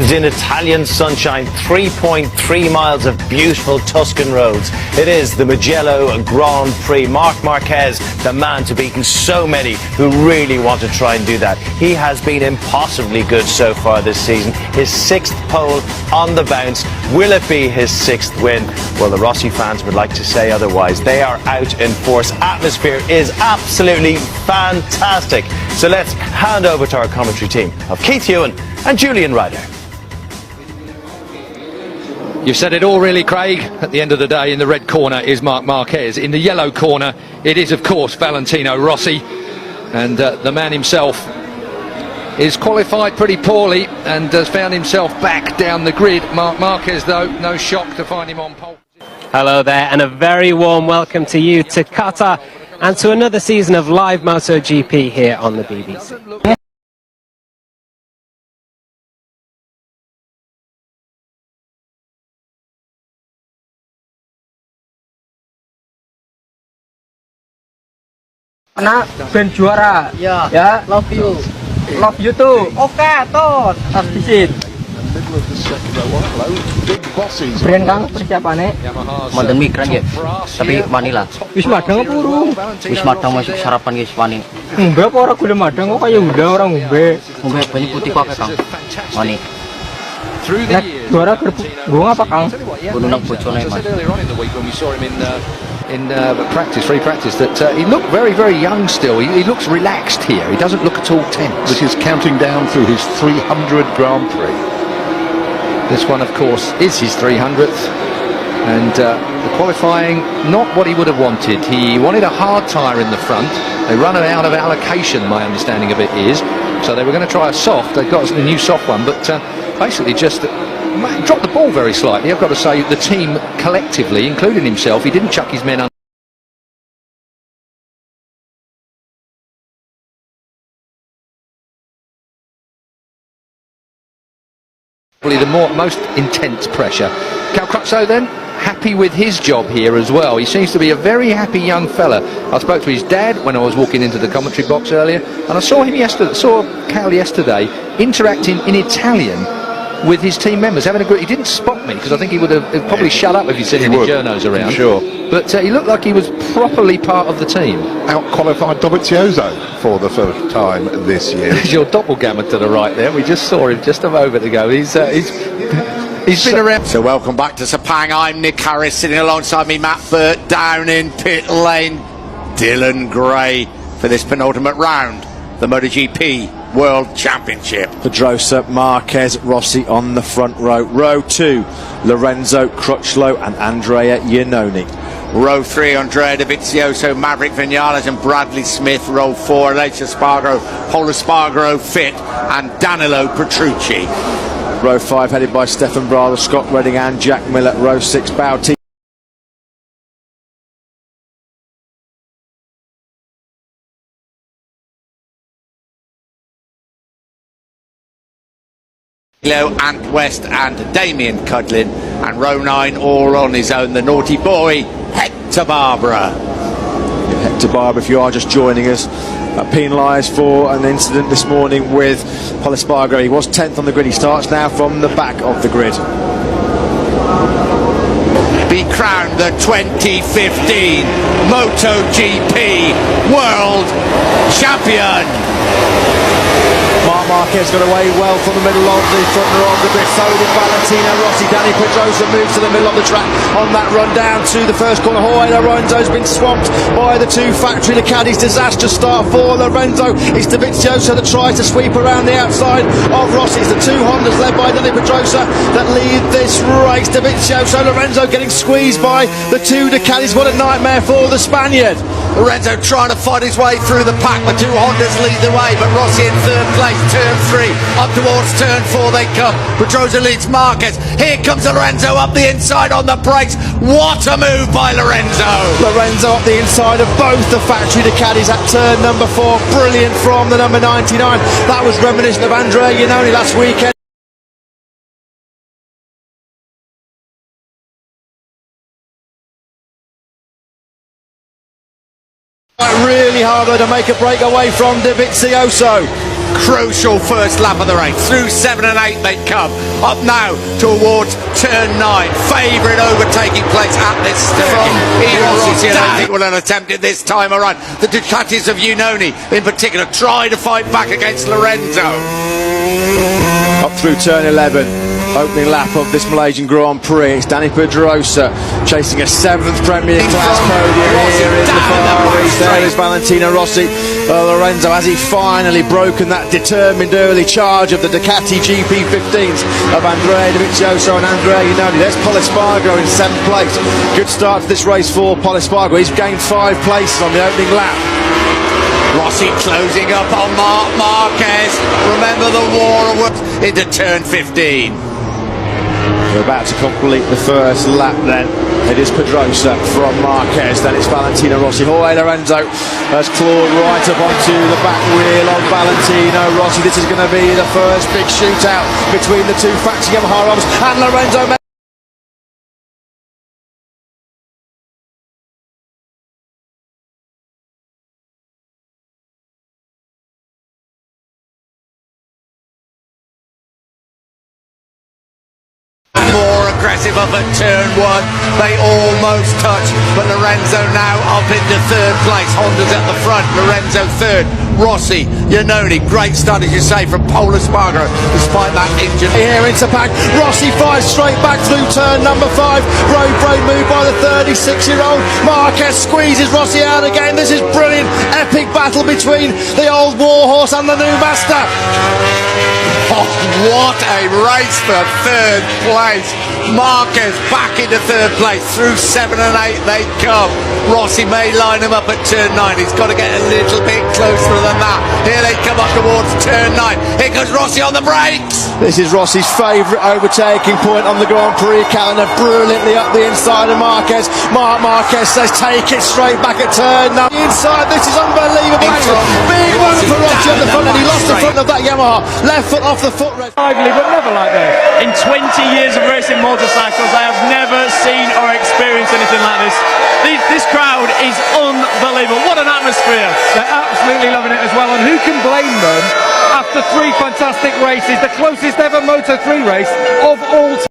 is in Italian sunshine, 3.3 miles of beautiful Tuscan roads. It is the Mugello Grand Prix. Marc Marquez, the man to beat, and so many who really want to try and do that. He has been impossibly good so far this season. His 6th pole on the bounce. Will it be his 6th win? Well, the Rossi fans would like to say otherwise. They are out in force. Atmosphere is absolutely fantastic. So let's hand over to our commentary team of Keith Ewan and Julian Ryder. You've said it all really, Craig. At the end of the day, in the red corner is Marc Marquez. In the yellow corner, it is, of course, Valentino Rossi. And the man himself is qualified pretty poorly and has found himself back down the grid. Marc Marquez, though, no shock to find him on pole. Hello there, and a very warm welcome to you to Qatar and to another season of live MotoGP here on the BBC. Anak ben juara ya, love you too. Oke, tuh habisin. Brand kang persiapannya Modern migran ya, tapi Manila. Wis madang apa urung? Wis madang masuk sarapan guys, wani. Mbak apa ora gelem madang kok kaya udah orang ngombe. Ngombe banyak putih kok Kang. Wani. Nek juara gue apa Kang? Gunung nang bojone Mas. In free practice, that he looked very, very young still. He looks relaxed here. He doesn't look at all tense. This is counting down through his 300 Grand Prix. This one, of course, is his 300th. And the qualifying, not what he would have wanted. He wanted a hard tyre in the front. They run out of allocation, my understanding of it is. So they were going to try a soft. They got a new soft one, but basically just dropped the ball very slightly. I've got to say, the team collectively, including himself, he didn't chuck his men under. The most intense pressure. Cal Crutchlow then, happy with his job here as well. He seems to be a very happy young fella. I spoke to his dad when I was walking into the commentary box earlier, and I saw him yesterday, saw Cal yesterday interacting in Italian with his team members, having a great. He didn't spot me because I think he would have probably shut up if he'd seen any journos around. Sure. But he looked like he was properly part of the team. Out-qualified Dovizioso for the first time this year. There's your doppelganger to the right there. We just saw him just a moment ago. He's been around. So welcome back to Sepang. I'm Nick Harris, sitting alongside me Matt Burt, down in pit lane Dylan Gray for this penultimate round, the MotoGP World Championship. Pedrosa, Marquez, Rossi on the front row. Row 2, Lorenzo, Crutchlow and Andrea Iannone. Row 3, Andrea Dovizioso, Maverick Vinales and Bradley Smith. Row 4, Aleix Espargaro, Paul Espargaro fit and Danilo Petrucci. Row 5 headed by Stefan Bradl, Scott Redding and Jack Miller. Row 6, Bautista. Ant West and Damien Cudlin, and row 9 all on his own, the naughty boy Hector Barbara. Hector Barbara, if you are just joining us, penalised for an incident this morning with Paul Espargaro. He was 10th on the grid. He starts now from the back of the grid. Be crowned the 2015 MotoGP World Champion. Marc Marquez got away well from the middle of the front row of the grid. So did Valentino Rossi. Danny Pedrosa moves to the middle of the track on that run down to the first corner. Jorge Lorenzo's been swamped by the two factory Ducatis. Disastrous start for Lorenzo. It's Dovizioso that tries to sweep around the outside of Rossi. It's the two Hondas led by Danny Pedrosa that lead this race. Dovizioso, Lorenzo getting squeezed by the two Ducatis. What a nightmare for the Spaniard. Lorenzo trying to fight his way through the pack. The two Hondas lead the way, but Rossi in third place. Turn 3, up towards turn 4 they come. Pedrosa leads Marquez. Here comes Lorenzo up the inside on the brakes. What a move by Lorenzo. Lorenzo up the inside of both the factory Ducatis at turn number 4. Brilliant from the number 99. That was reminiscent of Andrea Iannone last weekend. Really hard though to make a break away from Dovizioso. crucial first lap of the race. Through 7 and 8 they come. Up now towards turn 9. Favourite overtaking place at this circuit. Rossi, I don't think will attempt it this time around. The Ducatis of Unoni in particular try to fight back against Lorenzo. Up through turn 11, opening lap of this Malaysian Grand Prix. It's Dani Pedrosa chasing a 7th Premier Class podium here in the Far East. There is Valentino Rossi. Lorenzo, has he finally broken that determined early charge of the Ducati GP15s of Andrea Dovizioso and Andrea Unoni. There's Espargaro in 7th place. Good start to this race for Espargaro. He's gained 5 places on the opening lap. Rossi closing up on Marquez. Remember the war of work into turn 15. We're about to complete the first lap then. It is Pedrosa from Marquez, then it's Valentino Rossi. Jorge Lorenzo has clawed right up onto the back wheel of Valentino Rossi. This is going to be the first big shootout between the two factory Yamaha riders, and Lorenzo more aggressive up at turn 1. They almost touch, but Lorenzo now up into 3rd place. Honda's at the front, Lorenzo 3rd. Rossi, Unoni, great start as you say from Espargaro despite that injury. Here into pack, Rossi fires straight back through turn number 5. Brave move by the 36-year-old. Marquez squeezes Rossi out again. This is brilliant, epic battle between the old warhorse and the new master. Oh, what a race for 3rd place. Marquez back into 3rd place. Through 7 and 8 they come. Rossi may line him up at turn 9. He's got to get a little bit closer than that. Here they come up towards turn 9. Here goes Rossi on the brakes. This is Rossi's favourite overtaking point on the Grand Prix calendar. Brilliantly up the inside of Marquez. Marquez says take it straight back at turn 9. Inside, this is unbelievable. Big one for Rossi on the front, and he lost the front of that Yamaha. Left foot off the footrest. Lively, but never like this. In 20 years of racing motorcycles, I have never seen or experienced anything like this. This crowd is unbelievable. What an atmosphere. They're absolutely loving it as well, and who can blame them after 3 fantastic races, the closest ever Moto3 race of all time.